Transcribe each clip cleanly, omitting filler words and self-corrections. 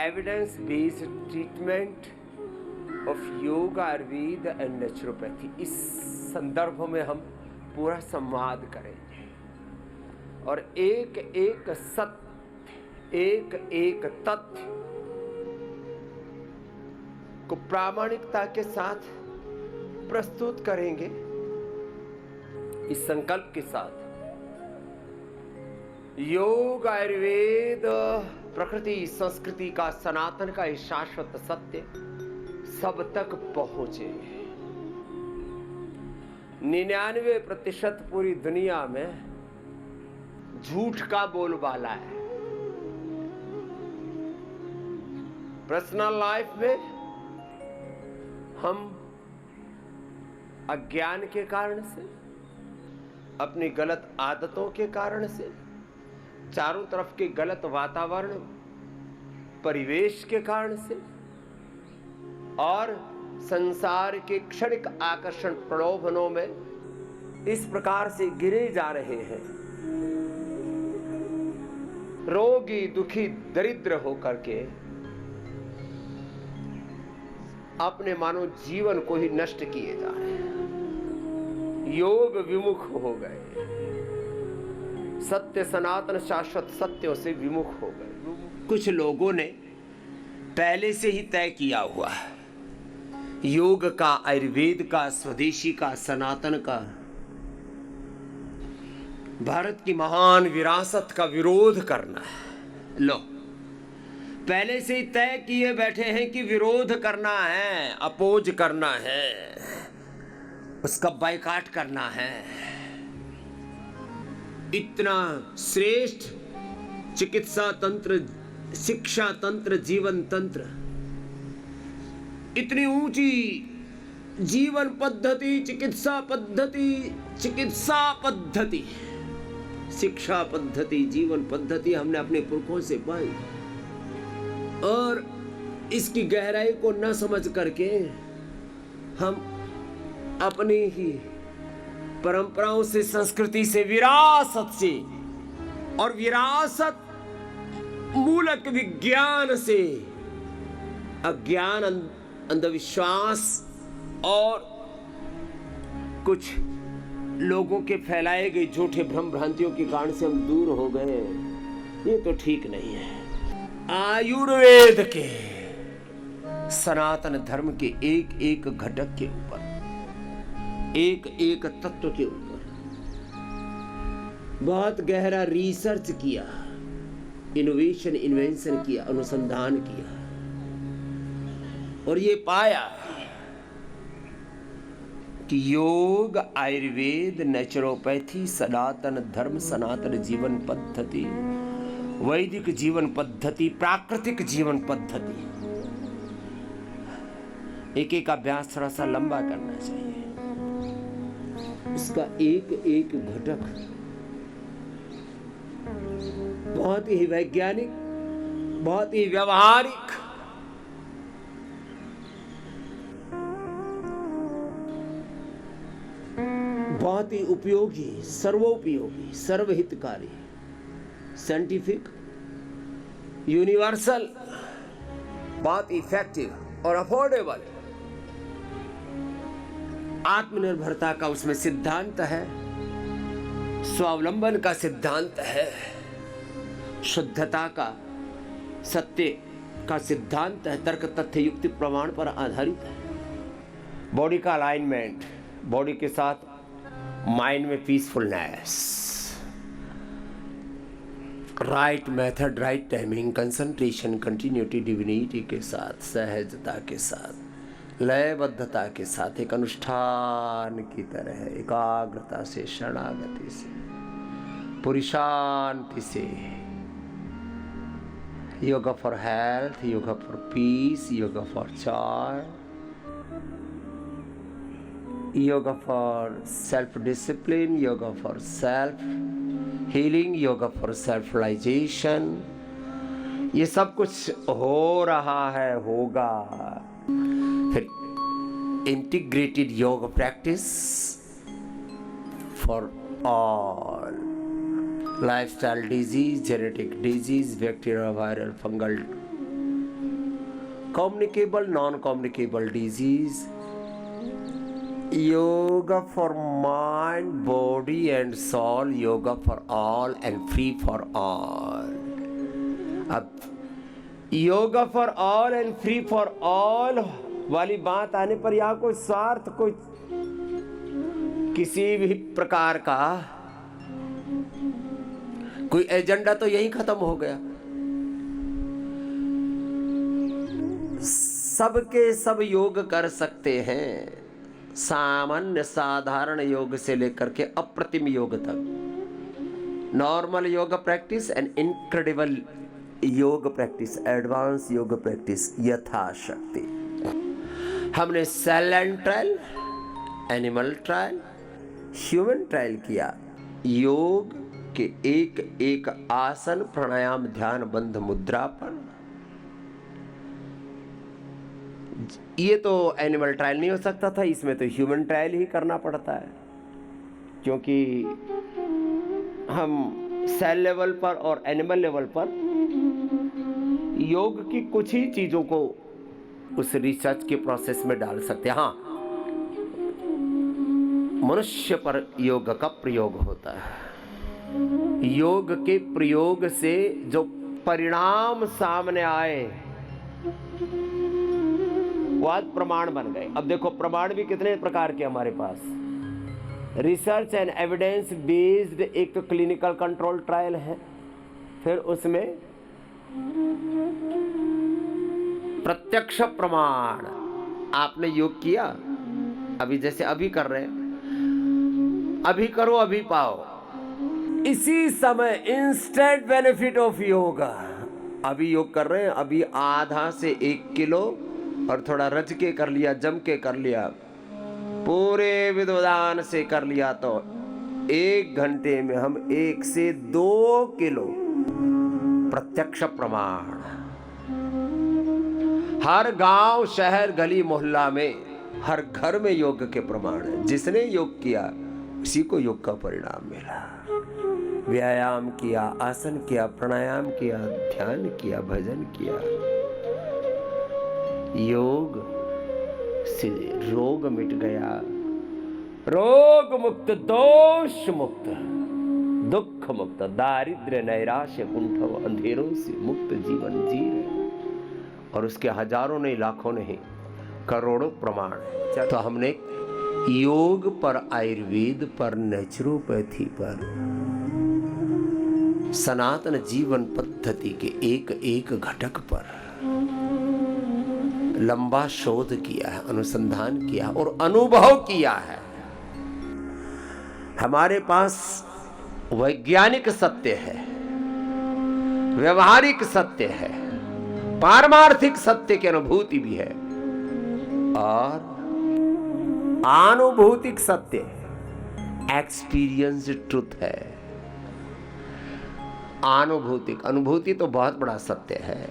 evidence based treatment of yoga, Ayurveda and naturopathy, इस संदर्भ में हम पूरा संवाद करेंगे और एक एक सत्य, एक एक तथ्य को प्रामाणिकता के साथ प्रस्तुत करेंगे इस संकल्प के साथ, योग, आयुर्वेद, प्रकृति, संस्कृति का, सनातन का ये शाश्वत सत्य सब तक पहुंचे। 99% पूरी दुनिया में झूठ का बोलबाला है। पर्सनल लाइफ में हम अज्ञान के कारण से, अपनी गलत आदतों के कारण से, चारों तरफ के गलत वातावरण, परिवेश के कारण से और संसार के क्षणिक आकर्षण प्रलोभनों में इस प्रकार से गिरे जा रहे हैं, रोगी, दुखी, दरिद्र होकर के अपने मानव जीवन को ही नष्ट किए जा रहे हैं, योग विमुख हो गए, सत्य, सनातन, शाश्वत सत्यों से विमुख हो गए। कुछ लोगों ने पहले से ही तय किया हुआ है योग का, आयुर्वेद का, स्वदेशी का, सनातन का, भारत की महान विरासत का विरोध करना है। लो, पहले से ही तय किए बैठे हैं कि विरोध करना है, अपोज करना है, उसका बायकॉट करना है। इतना श्रेष्ठ चिकित्सा तंत्र, शिक्षा तंत्र, जीवन तंत्र, इतनी ऊंची जीवन पद्धति, चिकित्सा पद्धति, शिक्षा पद्धति, जीवन पद्धति हमने अपने पुरखों से पाई और इसकी गहराई को न समझ करके हम अपनी ही परंपराओं से, संस्कृति से, विरासत से और विरासत मूलक विज्ञान से अज्ञान, अंधविश्वास और कुछ लोगों के फैलाए गए झूठे भ्रम भ्रांतियों के कारण से हम दूर हो गए। ये तो ठीक नहीं है। आयुर्वेद के, सनातन धर्म के एक एक घटक के ऊपर, एक एक तत्व के ऊपर बहुत गहरा रिसर्च किया, इनोवेशन, इन्वेंशन किया, अनुसंधान किया और ये पाया कि योग, आयुर्वेद, नेचुरोपैथी, सनातन धर्म, सनातन जीवन पद्धति, वैदिक जीवन पद्धति, प्राकृतिक जीवन पद्धति, एक एक अभ्यास थोड़ा सा लंबा करना चाहिए। इसका एक एक घटक बहुत ही वैज्ञानिक, बहुत ही व्यवहारिक, बहुत ही उपयोगी, सर्वोपयोगी, सर्वहितकारी, साइंटिफिक, यूनिवर्सल, बहुत इफेक्टिव और अफोर्डेबल, आत्मनिर्भरता का उसमें सिद्धांत है, स्वावलंबन का सिद्धांत है, शुद्धता का, सत्य का सिद्धांत है, तर्क, तथ्य, युक्ति, प्रमाण पर आधारित है। बॉडी का अलाइनमेंट, बॉडी के साथ माइंड में peacefulness, right method, right timing, concentration, continuity, divinity के साथ, सहजता के साथ, लयबद्धता के साथ, एक अनुष्ठान की तरह एकाग्रता से, शरणागति से, पूरी शांति से, yoga for health, yoga for piece, yoga for Joy, yoga for self-discipline, yoga for self-healing, yoga for self-realization, ये सब कुछ हो रहा है, होगा। फिर integrated yoga practice for all lifestyle disease, genetic disease, bacterial, viral, fungal communicable, non-communicable disease, yoga for mind, body and soul, yoga for all and free for all. अब yoga for all and free for all वाली बात आने पर यहाँ कोई स्वार्थ, कोई किसी भी प्रकार का कोई एजेंडा तो यही खत्म हो गया। सबके सब योग कर सकते हैं, सामान्य साधारण योग से लेकर के अप्रतिम योग तक। Normal yoga practice and incredible yoga practice, advance yoga practice यथाशक्ति। हमने cell and trial, animal trial, human trial किया। योग के एक एक आसन, प्राणायाम, ध्यान, बंध मुद्रा पर। ये तो एनिमल ट्रायल नहीं हो सकता था, इसमें तो ह्यूमन ट्रायल ही करना पड़ता है, क्योंकि हम सेल लेवल पर और एनिमल लेवल पर योग की कुछ ही चीजों को उस रिसर्च के प्रोसेस में डाल सकते हैं। हाँ, मनुष्य पर योग का प्रयोग होता है। योग के प्रयोग से जो परिणाम सामने आए वो आज प्रमाण बन गए। अब देखो, प्रमाण भी कितने प्रकार के हमारे पास। रिसर्च एंड एविडेंस बेस्ड एक तो क्लिनिकल कंट्रोल ट्रायल है, फिर उसमें प्रत्यक्ष प्रमाण। आपने योग किया, अभी जैसे अभी कर रहे हैं, अभी करो अभी पाओ, इसी समय इंस्टेंट बेनिफिट ऑफ योगा। अभी योग कर रहे हैं, अभी आधा से 1 किलो और थोड़ा रज के कर लिया, जम के कर लिया, पूरे विद्वदान से कर लिया, तो 1 घंटे में हम 1 से 2 किलो प्रत्यक्ष प्रमाण। हर गांव, शहर, गली, मोहल्ला में, हर घर में योग के प्रमाण है। जिसने योग किया उसी को योग का परिणाम मिला। व्यायाम किया, आसन किया, प्राणायाम किया, ध्यान किया, भजन किया, योग से रोग मिट गया। रोग मुक्त, दोष मुक्त, दुख मुक्त, दारिद्र्य, नैराश्य, कुंठव, अंधेरों से मुक्त जीवन जी रहे। और उसके हजारों नहीं, लाखों नहीं, करोड़ों प्रमाण। तो हमने योग पर, आयुर्वेद पर, नेचुरोपैथी पर, सनातन जीवन पद्धति के एक एक घटक पर लंबा शोध किया है, अनुसंधान किया और अनुभव किया है। हमारे पास वैज्ञानिक सत्य है, व्यवहारिक सत्य है, पारमार्थिक सत्य की अनुभूति भी है और अनुभूतिक सत्य, एक्सपीरियंस ट्रुथ है। अनुभूतिक, अनुभूति तो बहुत बड़ा सत्य है।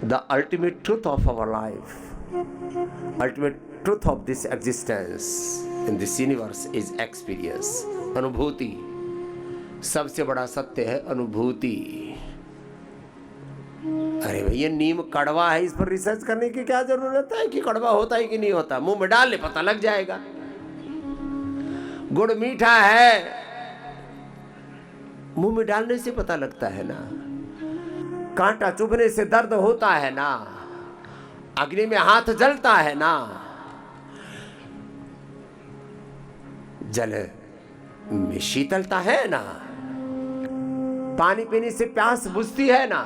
The ultimate truth of our life, ultimate truth of this existence in this universe is experience. अनुभूति सबसे बड़ा सत्य है, अनुभूति। अरे भैया, नीम कड़वा है, इस पर रिसर्च करने की क्या जरूरत है कि कड़वा होता है कि नहीं होता? मुंह में डाल ले, पता लग जाएगा। गुड़ मीठा है, मुंह में डालने से पता लगता है ना। कांटा चुभने से दर्द होता है ना, अग्नि में हाथ जलता है ना, जल में शीतलता है ना, पानी पीने से प्यास बुझती है ना,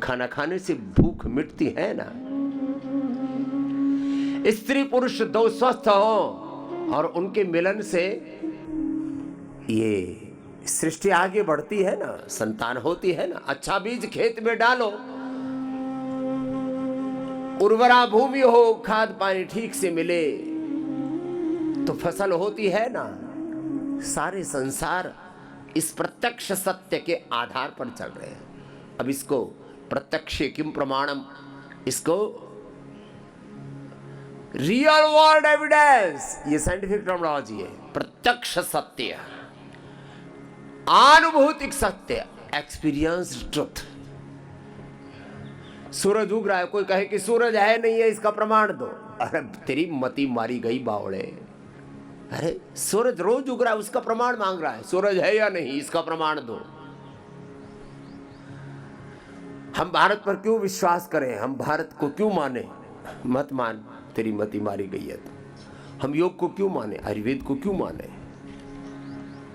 खाना खाने से भूख मिटती है ना। स्त्री पुरुष दो स्वस्थ हो और उनके मिलन से ये सृष्टि आगे बढ़ती है ना, संतान होती है ना। अच्छा बीज खेत में डालो, उर्वरा भूमि हो, खाद पानी ठीक से मिले तो फसल होती है ना। सारे संसार इस प्रत्यक्ष सत्य के आधार पर चल रहे हैं। अब इसको प्रत्यक्ष किम प्रमाणम, इसको रियल वर्ल्ड एविडेंस, ये साइंटिफिक टर्मिनोलॉजी है। प्रत्यक्ष सत्य, अनुभूतिक सत्य, एक्सपीरियंस ट्रुथ। सूरज उग रहा है, कोई कहे कि सूरज है नहीं है, इसका प्रमाण दो। अरे तेरी मती मारी गई बावड़े। अरे सूरज रोज उग रहा है, उसका प्रमाण मांग रहा है। सूरज है या नहीं, इसका प्रमाण दो। हम भारत पर क्यों विश्वास करें, हम भारत को क्यों माने? मत मान, तेरी मती मारी गई है। तो हम योग को क्यों माने, आयुर्वेद को क्यों माने?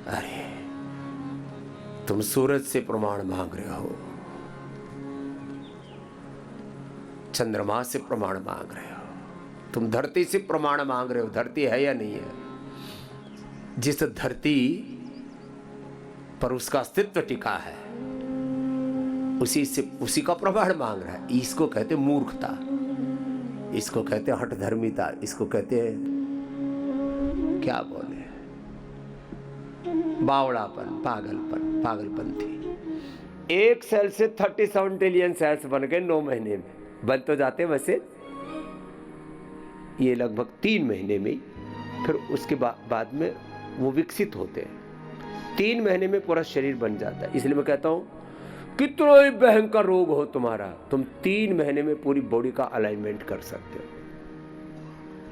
अरे तुम सूरज से प्रमाण मांग रहे हो, चंद्रमा से प्रमाण मांग रहे हो, तुम धरती से प्रमाण मांग रहे हो। धरती है या नहीं है? जिस धरती पर उसका अस्तित्व टिका है, उसी का प्रमाण मांग रहा है। इसको कहते मूर्खता, इसको कहते हठधर्मिता, इसको कहते क्या बोले, बावड़ापन, पागलपन, पागलपंथी। एक सेल से 37 ट्रिलियन सेल्स बन गए 9 महीने में। बन तो जाते वैसे ये लगभग 3 महीने में, फिर उसके बाद में वो विकसित होते हैं। 3 महीने में पूरा शरीर बन जाता है। इसलिए मैं कहता हूं कितना ही भयंकर रोग हो तुम्हारा, तुम 3 महीने में पूरी बॉडी का अलाइनमेंट कर सकते हो।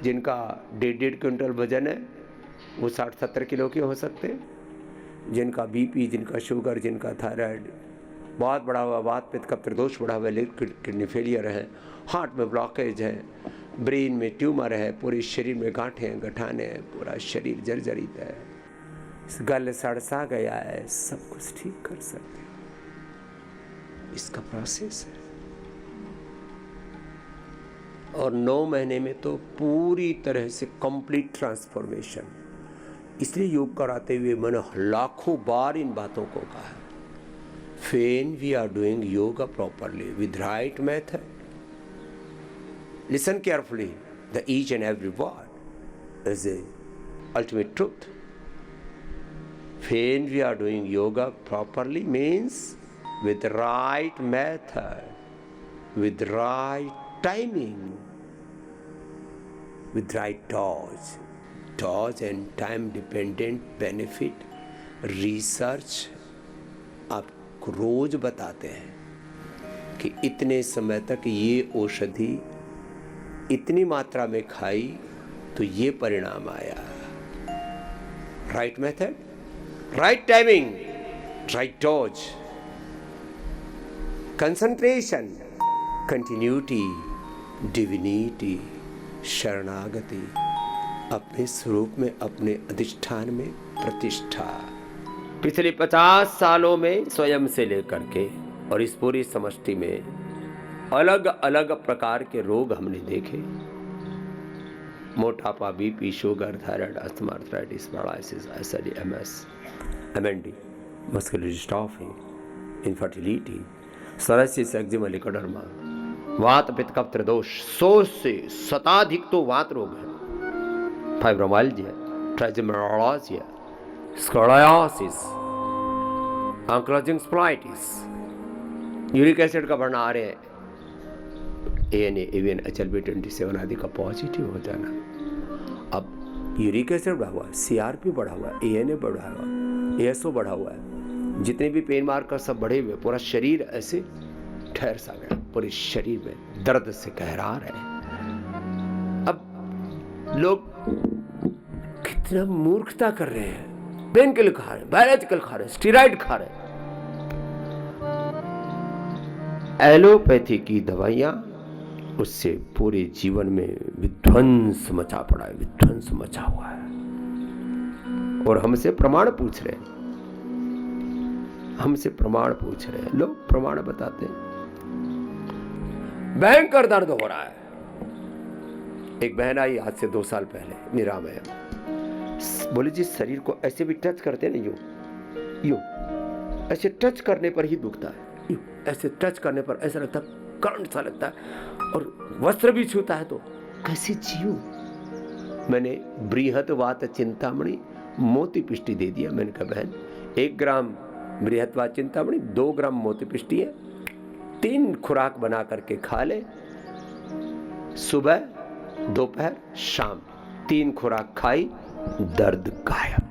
जिनका 1.5 क्विंटल वजन है वो 60-70 किलो के हो सकते हैं। जिनका बीपी, जिनका शुगर, जिनका थायराइड बहुत बढ़ा हुआ, वात पित्त कफ त्रिदोष बढ़ा हुआ, किडनी फेलियर है, हार्ट में ब्लॉकेज है, ब्रेन में ट्यूमर है, पूरे शरीर में गांठें हैं, गठाने हैं, पूरा शरीर जर्जरित है, गल सड़सा गया है, सब कुछ ठीक कर सकते हो। इसका प्रोसेस है। और 9 महीने में तो पूरी तरह से कंप्लीट ट्रांसफॉर्मेशन। इसलिए योग कराते हुए मैंने लाखों बार इन बातों को कहा है। When we are doing yoga properly with right method, listen carefully, the each and every word is a ultimate truth. When we are doing yoga properly means with right method, with right timing, with right dose and time dependent benefit, research आप रोज बताते हैं कि इतने समय तक ये औषधि इतनी मात्रा में खाई तो ये परिणाम आया। Right method, right timing, right dose, concentration, continuity, divinity, शरणागति, अपने स्वरूप में, अपने अधिष्ठान में प्रतिष्ठा। पिछले 50 सालों में स्वयं से लेकर के और इस पूरी समष्टि में अलग अलग प्रकार के रोग हमने देखे। मोटापा, BP, sugar, thyroid, asthma, arthritis, paralysis, ACD, MS, MND, muscular dystrophy, infertility, psoriasis, eczema, leucoderma, वात पित्त कफ त्रिदोष, 100 से शताधिक तो वात रोग है, फाइब्रोमाइल्जिया, ट्राइजोमेरोलाजिया, स्कोलायोसिस, एंक्लोजिंग स्प्लाइटिस, यूरिक एसिड का बढ़ना, आ रहे हैं ANA, AVN, HLB27 आदि का पॉजिटिव हो जाना। अब यूरिक एसिड बढ़ा हुआ है, CRP बढ़ा हुआ है, ANA बढ़ा हुआ है, ASO बढ़ा हुआ है, जितने भी पेन मार्कर सब बढ़े हुए, पूरा शरीर ऐसे ठहर सा गया, पूरे शरीर में दर्द से कहरा रहे। अब लोग कितना मूर्खता कर रहे हैं, पेन किलर खा रहे हैं, बायोलॉजिकल खा रहे हैं, स्टेरॉइड खा रहे हैं। एलोपैथी की दवाइयां, उससे पूरे जीवन में विध्वंस मचा पड़ा है, विध्वंस मचा हुआ है। और हमसे प्रमाण पूछ रहे हैं, हमसे प्रमाण पूछ रहे हैं, लोग प्रमाण बताते हैं। भयंकर दर्द हो रहा है। एक बहन आई आज से 2 साल पहले निराम है, बोले जी शरीर को ऐसे भी टच करते हैं ना, यूं ऐसे टच करने पर ही दुखता है, यूं ऐसे टच करने पर ऐसा लगता है करंट सा लगता है, और वस्त्र भी छूता है तो कैसे जियो। मैंने बृहत्वात चिंतामणि मोती पिष्टी दे दिया। मैंने कहा बहन 1 ग्राम बृहत्वात चिंतामणि, 2 ग्राम मोती पिष्टी है, 3 खुराक बना करके खा ले, सुबह, दोपहर, शाम, 3 खुराक खाई, दर्द गायब।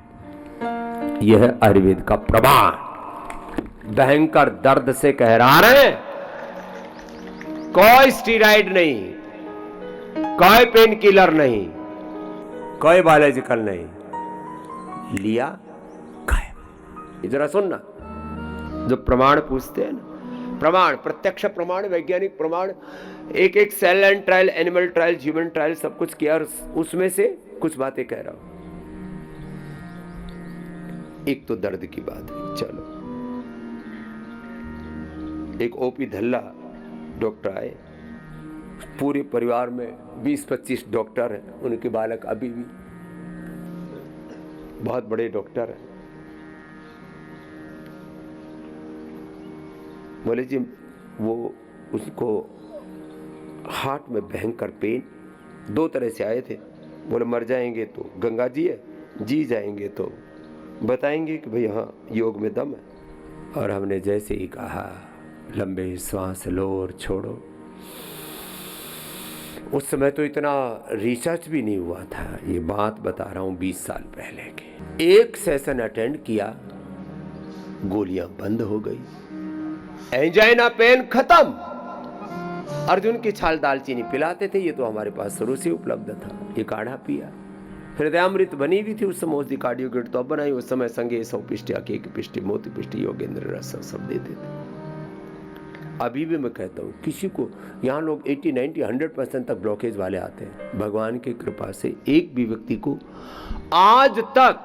यह है आयुर्वेद का प्रमाण। भयंकर दर्द से कहरा रहे हैं, कोई स्टीराइड नहीं, कोई पेन किलर नहीं, कोई बायोलॉजिकल नहीं, लिया गायब। इधर सुनना, जो प्रमाण पूछते हैं ना, प्रमाण, प्रत्यक्ष प्रमाण, वैज्ञानिक प्रमाण, एक एक cell and trial, animal trial, human trial, सब कुछ किया, और उसमें से कुछ बातें कह रहा हूं। एक तो दर्द की बात है, चलो, एक ओपी धल्ला डॉक्टर आए, पूरे परिवार में 20-25 डॉक्टर हैं, उनके बालक अभी भी बहुत बड़े डॉक्टर हैं। बोले जी वो उसको हार्ट में भयंकर पेन, 2 तरह से आए थे। बोले मर जाएंगे तो गंगा जी है, जी जाएंगे तो बताएंगे कि भाई हाँ योग में दम है। और हमने जैसे ही कहा लंबे सांस लो और छोड़ो, उस समय तो इतना रिसर्च भी नहीं हुआ था, ये बात बता रहा हूँ 20 साल पहले की। एक सेशन अटेंड किया, गोलियां बंद हो गई, एंजाइना पेन खत्म। अर्जुन की छाल दालचीनी पिलाते थे, ये तो हमारे पास शुरू से उपलब्ध था, ये काढ़ा पिया। हृदयामृत बनी हुई थी उस समय, औषधि कार्डियोकिट तो अब बनाई, उस समय संगे 100 पिष्टि, अकेक पिष्टि, मोती पिष्टि, योगेंद्र रस सब देते थे। अभी भी मैं कहता हूँ किसी को, यहाँ लोग 80, 90, 100% तक ब्लॉकेज वाले आते हैं। भगवान की कृपा से एक भी व्यक्ति को आज तक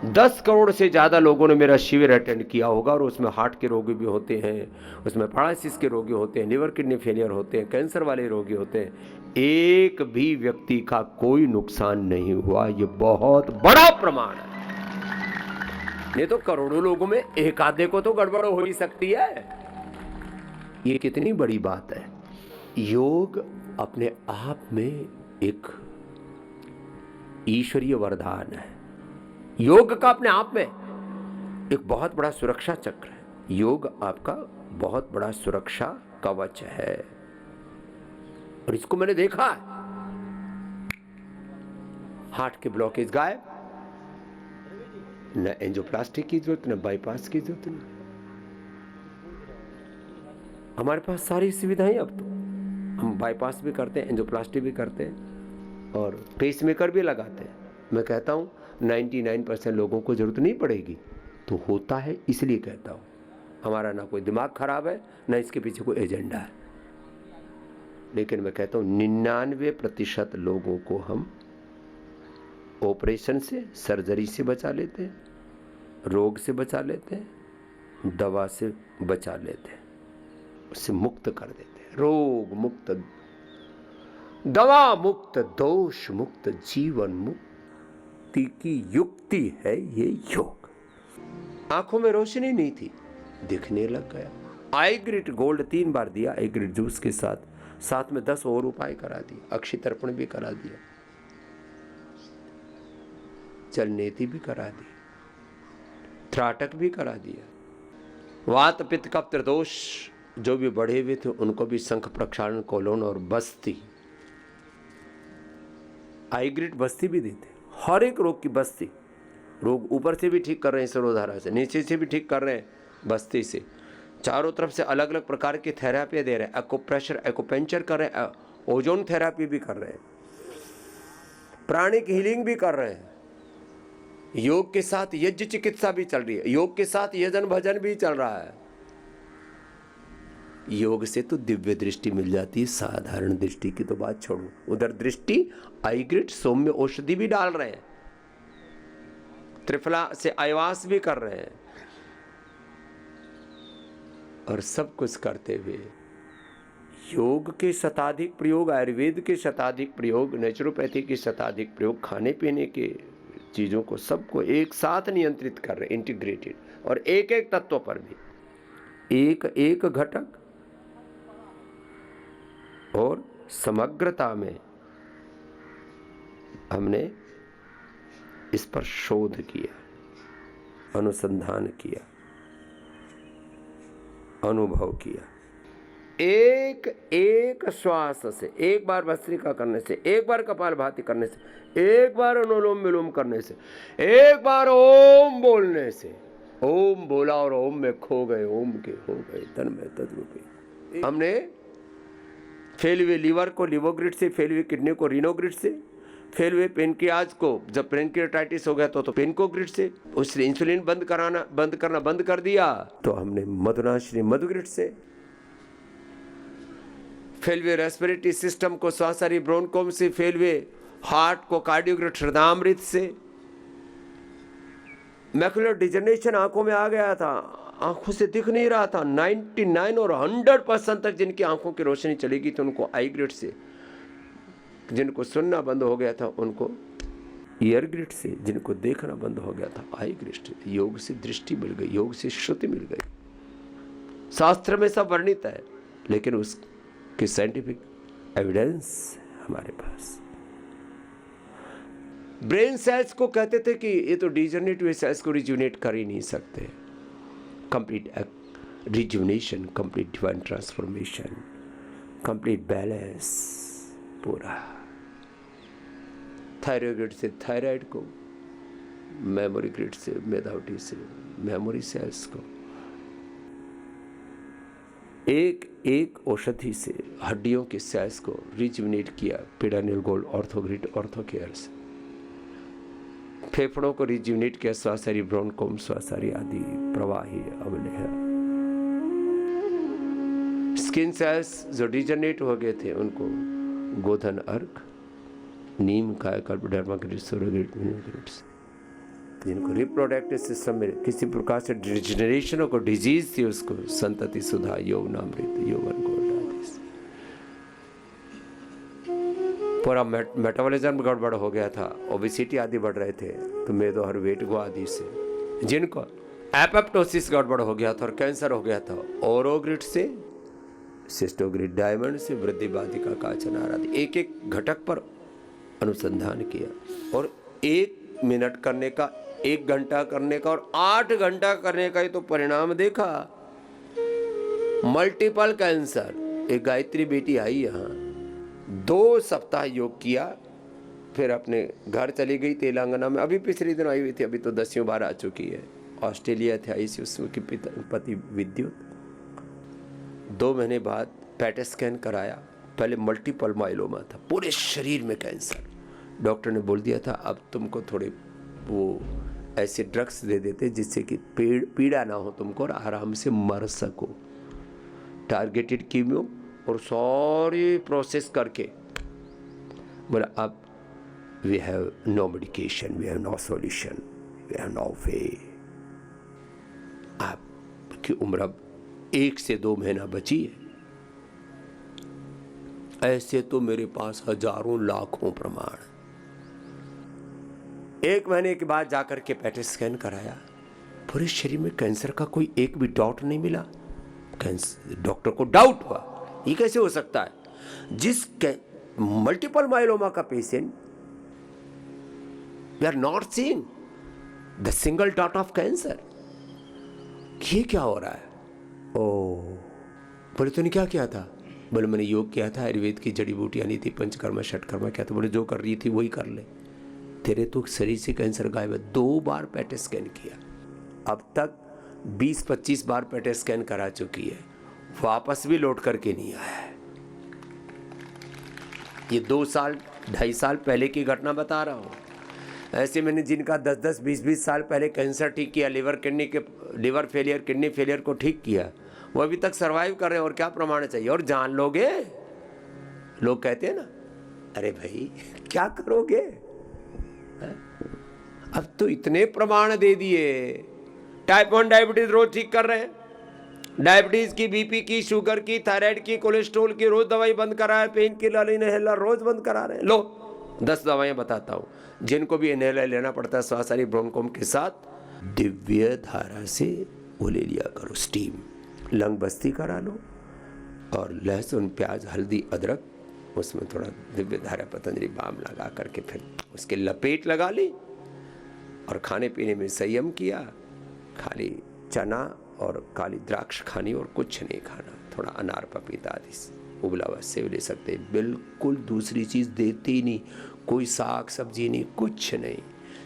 10 करोड़ से ज़्यादा लोगों ने मेरा शिविर अटेंड किया होगा, और उसमें हार्ट के रोगी भी होते हैं, उसमें पैरालिसिस के रोगी होते हैं, लिवर किडनी फेलियर होते हैं, कैंसर वाले रोगी होते हैं, एक भी व्यक्ति का कोई नुकसान नहीं हुआ। ये बहुत बड़ा प्रमाण है। ये तो करोड़ों लोगों में एक आधे को तो गड़बड़ हो ही सकती है। ये कितनी बड़ी बात है। योग अपने आप में एक ईश्वरीय वरदान है। योग का अपने आप में एक बहुत बड़ा सुरक्षा चक्र है। योग आपका बहुत बड़ा सुरक्षा कवच है, और इसको मैंने देखा है। हार्ट के ब्लॉकेज गायब, न एंजियोप्लास्टी की जरूरत, न बाईपास की जरूरत, न हमारे पास सारी सुविधाएं। अब तो हम बाईपास भी करते हैं, एंजियोप्लास्टी भी करते हैं, और पेसमेकर भी लगाते हैं। मैं कहता हूं 99% लोगों को जरूरत नहीं पड़ेगी, तो होता है इसलिए कहता हूं। हमारा ना कोई दिमाग खराब है, ना इसके पीछे कोई एजेंडा है, लेकिन मैं कहता हूं 99% लोगों को हम ऑपरेशन से, सर्जरी से बचा लेते हैं, रोग से बचा लेते हैं, दवा से बचा लेते हैं, उससे मुक्त कर देते हैं। रोग मुक्त, दवा मुक्त, दोष मुक्त, जीवन मुक्ति की युक्ति है ये योग। आंखों में रोशनी नहीं थी, दिखने लग गया। आई ग्रिट गोल्ड 3 बार दिया, आई ग्रिट जूस के साथ में 10 और उपाय करा दिए, अक्षय तर्पण भी करा दिया, जलनेति भी करा दी, त्राटक भी करा दिया। वात पित्त कफ त्रिदोष जो भी बढ़े हुए थे उनको भी शंख प्रक्षालन, कोलोन और बस्ती, आईग्रिट बस्ती भी देते। हर एक रोग की बस्ती, रोग ऊपर से भी ठीक कर रहे हैं सरोधारा से, नीचे से भी ठीक कर रहे हैं बस्ती से, चारों तरफ से अलग अलग प्रकार की थेरेपी दे रहे हैं। एक्यूप्रेशर, एक्यूपेंचर कर रहे हैं, ओजोन थेरेपी भी कर रहे हैं, प्राणिक हीलिंग भी कर रहे हैं। योग के साथ यज्ञ चिकित्सा भी चल रही है, योग के साथ यजन भजन भी चल रहा है। योग से तो दिव्य दृष्टि मिल जाती है, साधारण दृष्टि की तो बात छोड़ो। उधर दृष्टि आईग्रिट सौम्य औषधि भी डाल रहे हैं, त्रिफला से आयवास भी कर रहे हैं, और सब कुछ करते हुए योग के शताधिक प्रयोग, आयुर्वेद के शताधिक प्रयोग, नेचुरोपैथी के शताधिक प्रयोग, खाने पीने के चीजों को सबको एक साथ नियंत्रित कर रहे, इंटीग्रेटेड, और एक एक तत्व पर भी एक एक घटक और समग्रता में हमने इस पर शोध किया, अनुसंधान किया, अनुभव किया। एक एक श्वास से, एक बार भस्त्रिका करने से, एक बार कपालभाति करने से, एक बार अनुलोम विलोम करने से, एक बार ओम बोलने से, ओम बोला और ओम में खो गए, ओम के हो गए तन में तद्रूपी। हमने फेल हुए लीवर को लिवोग्रिड से, फेल हुए किडनी को रीनोग्रिड से, फेल हुए पेनक्रियाज को जब पेनक्रियाटाइटिस हो गया तो पेनकोग्रिड से, उसने इंसुलिन बंद करना बंद कर दिया तो हमने मधुनाशिनी मधुग्रिड से, फेल हुए रेस्पिरेटरी सिस्टम को श्वासारी ब्रोनकोम से, फेल हुए हार्ट को कार्डियोग्रिड हृदयामृत से। मैकुलर डिजनरेशन आंखों में आ गया था, आंखों से दिख नहीं रहा था। 99 और 100% तक जिनकी आंखों की रोशनी चली गई थी उनको आई ग्रिड से, जिनको सुनना बंद हो गया था उनको ईयर ग्रिड से, जिनको देखना बंद हो गया था आई ग्रिड से। योग से दृष्टि मिल गई, योग से श्रुति मिल गई। शास्त्र में सब वर्णित है, लेकिन उसकी साइंटिफिक एविडेंस हमारे पास। ब्रेन सेल्स को कहते थे कि ये तो डिजनरेट हुए सेल्स को रिजुनेट कर ही नहीं सकते। Complete rejuvenation, complete divine transformation, complete balance पूरा। थायराइड ग्रिड से थायराइड को, मेमोरी ग्रिड से मेधावटी से मेमोरी सेल्स को, एक एक औषधि से हड्डियों के सेल्स को रिजुनेट किया। पिडानियल गोल्ड ऑर्थोग्रिड ऑर्थोकेयर से फेफड़ों को रिजुनेट किया, श्वासारी ब्रोनकोम श्वासारी आदि प्रवाही अवलेह। स्किन सेल्स जो डिजनरेट हो गए थे उनको गोधन अर्क, नीम कायाकल्प डर्माग्रिड सोरोग्रिड मिनोग्रिड्स। जिनको रिप्रोडक्टिव सिस्टम में किसी प्रकार से डिजनरेशन को डिजीज थी उसको संतति सुधा यौवनामृत यौवन गोल्ड आदि से। पूरा मेटाबॉलिज्म गड़बड़ हो गया था, ओबेसिटी आदि बढ़ रहे थे तो मेदोहर वेट गो आदि से। जिनको एपोप्टोसिस गड़बड़ हो गया था और कैंसर हो गया था, ओरोग्रिड से, सिस्टोग्रिड डायमंड से, वृद्धि बाधिका काचनार आदि एक एक घटक पर अनुसंधान किया। और 1 मिनट करने का, 1 घंटा करने का और 8 घंटा करने का ही तो परिणाम देखा। Multiple cancer. एक गायत्री बेटी आई यहाँ, 2 सप्ताह योग किया, फिर अपने घर चली गई तेलंगाना में। अभी पिछले दिन आई हुई थी, अभी तो 10वीं बार आ चुकी है। ऑस्ट्रेलिया थे आई सी, उसकी पति विद्युत। 2 महीने बाद पेट स्कैन कराया, पहले मल्टीपल माइलोमा था, पूरे शरीर में कैंसर। डॉक्टर ने बोल दिया था अब तुमको थोड़े वो ऐसे ड्रग्स दे देते जिससे कि पीड़ा ना हो तुमको और आराम से मर सको। टारगेटेड कीमो और सारी प्रोसेस करके बोला अब we have no medication, we have no solution, we have no way. आपकी उम्र अब 1 से 2 महीना बची है। ऐसे तो मेरे पास हजारों लाखों प्रमाण। 1 महीने के बाद जाकर के पेट स्कैन कराया, पूरे शरीर में कैंसर का कोई एक भी डॉट नहीं मिला। डॉक्टर को डाउट हुआ ये कैसे हो सकता है, जिस मल्टीपल माइलोमा का patient we are not seeing the single dot of cancer. ये क्या हो रहा है? ओह, बोले तूने क्या किया था? बोले मैंने योग किया था, आयुर्वेद की जड़ी बूटियाँ नहीं थी, पंचकर्मा षटकर्मा क्या था। बोले जो कर रही थी वही कर ले, तेरे तो शरीर से कैंसर गायब है। 2 बार पेट स्कैन किया, अब तक 20-25 बार पेट स्कैन करा चुकी है, वापस भी लौट करके नहीं आया है। ये 2 साल 2.5 साल पहले की घटना बता रहा हूँ। ऐसे मैंने जिनका 10-10, 20-20 साल पहले कैंसर ठीक किया, लिवर फेलियर, किडनी फेलियर को ठीक किया, वो अभी तक सरवाइव कर रहे हैं। और क्या प्रमाण चाहिए? और जान लोगे? लोग कहते हैं ना, अरे भाई क्या करोगे? अब तो इतने प्रमाण दे दिए। टाइप 1 डायबिटीज रोज ठीक कर रहे हैं, डायबिटीज की, बीपी की, शुगर की, थायराइड की, कोलेस्ट्रॉल की रोज दवाई बंद करा है, पेन किलर, इनहेलर रोज बंद करा रहे हैं। लो 10 दवाइयां बताता हूं, जिनको भी इनहेलर लेना पड़ता है श्वासारी ब्रोनकोम के साथ, दिव्य धारा से वो ले लिया करो। स्टीम, लंग बस्ती करा लो, और लहसुन, प्याज, हल्दी, अदरक, उसमें थोड़ा दिव्य धारा पतंजलि बाम लगा करके फिर उसके लपेट लगा ली, और खाने पीने में संयम किया। खाली चना और काली द्राक्ष खानी और कुछ नहीं खाना। थोड़ा अनार, पपीता आदि उबला हुआ सेव ले सकते, बिल्कुल दूसरी चीज़ देते ही नहीं, कोई साग सब्जी नहीं, कुछ नहीं।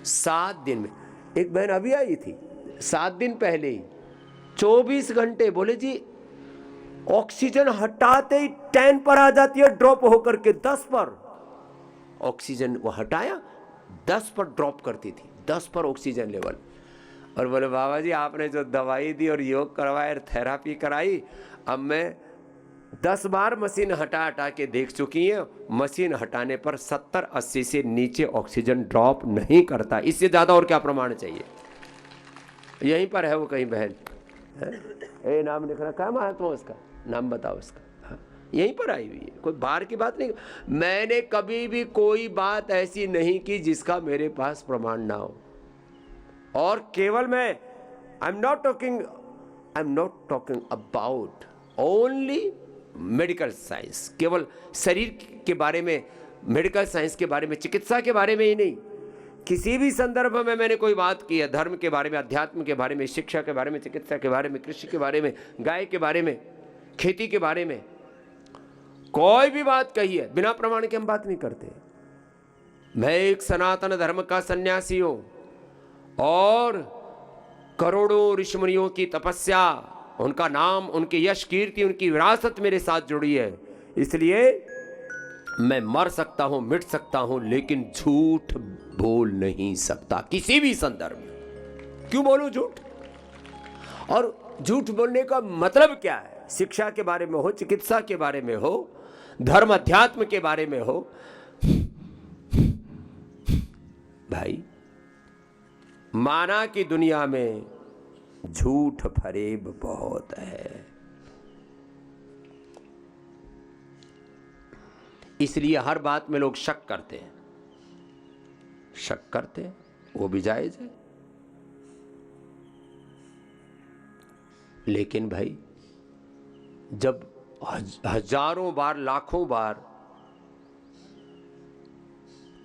7 दिन में, एक बहन अभी आई थी 7 दिन पहले ही, 24 घंटे, बोले जी ऑक्सीजन हटाते ही 10 पर आ जाती है, ड्रॉप होकर के 10 पर। ऑक्सीजन वो हटाया, 10 पर ड्रॉप करती थी, 10 पर ऑक्सीजन लेवल। और बोले बाबा जी आपने जो दवाई दी और योग करवाया, थेरापी कराई, अब मैं 10 बार मशीन हटा हटा के देख चुकी है, मशीन हटाने पर 70-80 से नीचे ऑक्सीजन ड्रॉप नहीं करता। इससे ज़्यादा और क्या प्रमाण चाहिए? यहीं पर है वो कहीं बहन है? नाम लिख रहा, क्या महात्मा उसका नाम बताओ उसका। हाँ, यहीं पर आई हुई है, कोई बाहर की बात नहीं। मैंने कभी भी कोई बात ऐसी नहीं की जिसका मेरे पास प्रमाण ना हो। और केवल मैं I am not talking about only medical science, केवल शरीर के बारे में, मेडिकल साइंस के बारे में, चिकित्सा के बारे में ही नहीं, किसी भी संदर्भ में मैंने कोई बात की है, धर्म के बारे में, अध्यात्म के बारे में, शिक्षा के बारे में, चिकित्सा के बारे में, कृषि के बारे में, गाय के बारे में, खेती के बारे में, कोई भी बात कही है, बिना प्रमाण के हम बात नहीं करते। मैं एक सनातन धर्म का सन्यासी हूं और करोड़ों ऋषिमुनियों की तपस्या, उनका नाम, उनकी यश कीर्ति, उनकी विरासत मेरे साथ जुड़ी है। इसलिए मैं मर सकता हूं, मिट सकता हूं, लेकिन झूठ बोल नहीं सकता किसी भी संदर्भ में। क्यों बोलूं झूठ? और झूठ बोलने का मतलब क्या है? शिक्षा के बारे में हो, चिकित्सा के बारे में हो, धर्म अध्यात्म के बारे में हो, भाई माना कि दुनिया में झूठ फरेब बहुत है। इसलिए हर बात में लोग शक करते हैं, वो भी जायज है। लेकिन भाई जब हजारों बार, लाखों बार,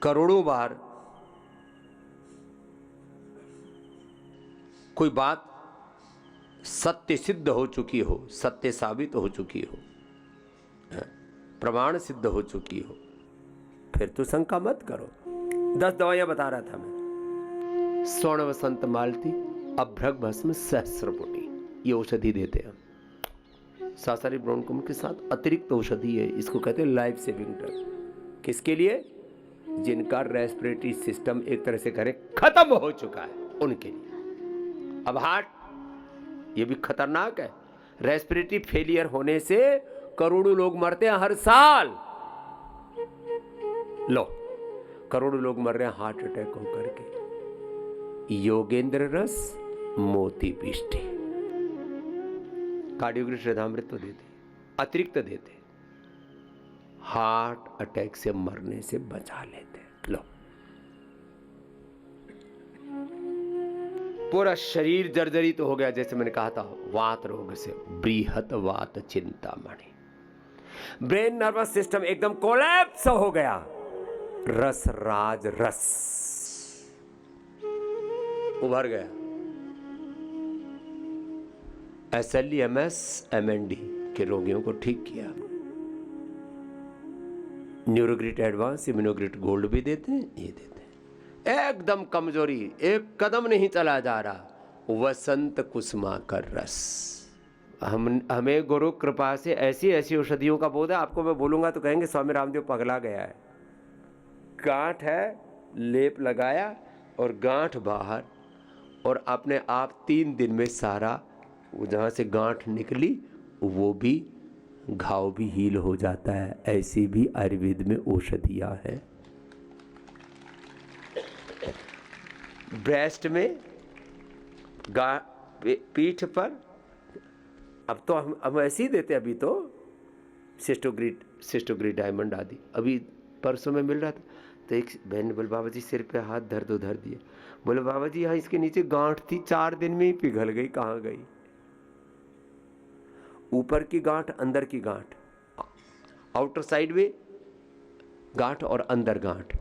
करोड़ों बार कोई बात सत्य सिद्ध हो चुकी हो, सत्य साबित हो चुकी हो, प्रमाण सिद्ध हो चुकी हो, फिर तो शंका मत करो। 10 दवाइयां बता रहा था मैं। स्वर्ण वसंत मालती, अभ्रक भस्म, सहस्रपुटी, ये औषधि देते हैं हम। सांसारिक ब्रोंकुम के साथ अतिरिक्त औषधि है, इसको कहते हैं लाइफ सेविंग ड्रग। किसके लिए? जिनका रेस्पिरेटरी सिस्टम एक तरह से करें खत्म हो चुका है, उनके लिए। अब हार्ट, ये भी खतरनाक है। रेस्पिरेटरी फेलियर होने से करोड़ों लोग मरते हैं हर साल। लो, करोड़ों लोग मर रहे हैं हार्ट अटैक होकर के। योगेंद्र रस, मोती पिष्टी, कार्डियोग्रिड श्रद्धामृत तो देते, अतिरिक्त देते, हार्ट अटैक से मरने से बचा लेते। लो, पूरा शरीर जर्जरित तो हो गया, जैसे मैंने कहा था, वात रोग से, बृहत वात चिंतामणि। ब्रेन नर्वस सिस्टम एकदम कोलैप्स हो गया। रस राज रस उभर गया। SLEMS MND के रोगियों को ठीक किया। न्यूरोग्रिड एडवांस, इम्यूनोग्रिड गोल्ड भी देते हैं, ये देते हैं। एकदम कमजोरी, एक कदम नहीं चला जा रहा। वसंत कुसुमाकर रस। हमें गुरु कृपा से ऐसी ऐसी औषधियों का बोध है, आपको मैं बोलूंगा तो कहेंगे स्वामी रामदेव पगला गया है। गांठ है, लेप लगाया और गांठ बाहर, और अपने आप 3 दिन में सारा जहाँ से गांठ निकली वो भी घाव भी हील हो जाता है। ऐसी भी आयुर्वेद में औषधियाँ हैं। ब्रेस्ट में, पीठ पर, अब तो हम ऐसे ही देते। अभी तो सिस्टोग्रिड डायमंड आदि अभी परसों में मिल रहा था, तो एक बहन ने बोले बाबा जी सिर पे हाथ धर दो, धर दिए। बोले बाबा जी यहाँ इसके नीचे गांठ थी, 4 दिन में ही पिघल गई, कहाँ गई? ऊपर की गांठ, अंदर की गांठ, आउटर साइड में गांठ और अंदर गांठ,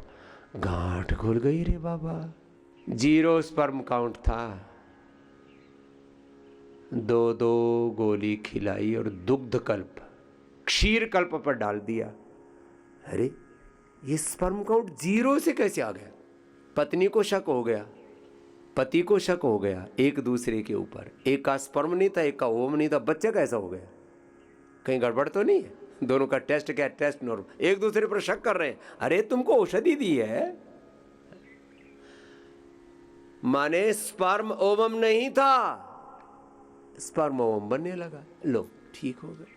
गांठ खुल गई रे बाबा। 0 स्पर्म काउंट था। 2 गोली खिलाई और दुग्ध कल्प, क्षीर कल्प पर डाल दिया। अरे ये स्पर्म काउंट 0 से कैसे आ गया? पत्नी को शक हो गया, पति को शक हो गया, एक दूसरे के ऊपर। एक का स्पर्म नहीं था, एक का ओम नहीं था, बच्चा कैसा हो गया? कहीं गड़बड़ तो नहीं है? दोनों का टेस्ट क्या? Test normal. एक दूसरे पर शक कर रहे हैं, अरे तुमको औषधि दी है, माने स्पर्म ओवम नहीं था, स्पर्म ओवम बनने लगा, लो ठीक हो गए।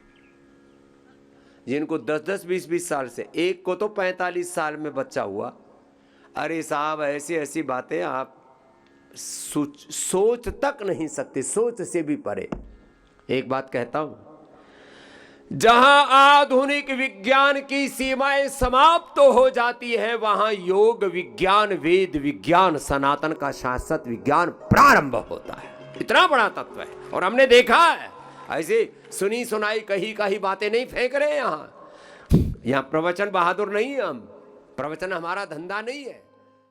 जिनको 10-10, 20-20 साल से, एक को तो 45 साल में बच्चा हुआ। अरे साहब, ऐसी ऐसी बातें आप सोच तक नहीं सकते, सोच से भी परे। एक बात कहता हूं, जहां आधुनिक विज्ञान की सीमाएं समाप्त तो हो जाती है, वहां योग विज्ञान, वेद विज्ञान, सनातन का शाश्वत विज्ञान प्रारंभ होता है। इतना बड़ा तत्व है। और हमने देखा है, ऐसे सुनी सुनाई कही कही बातें नहीं फेंक रहे हैं। यहां प्रवचन बहादुर नहीं है हम, प्रवचन हमारा धंधा नहीं है।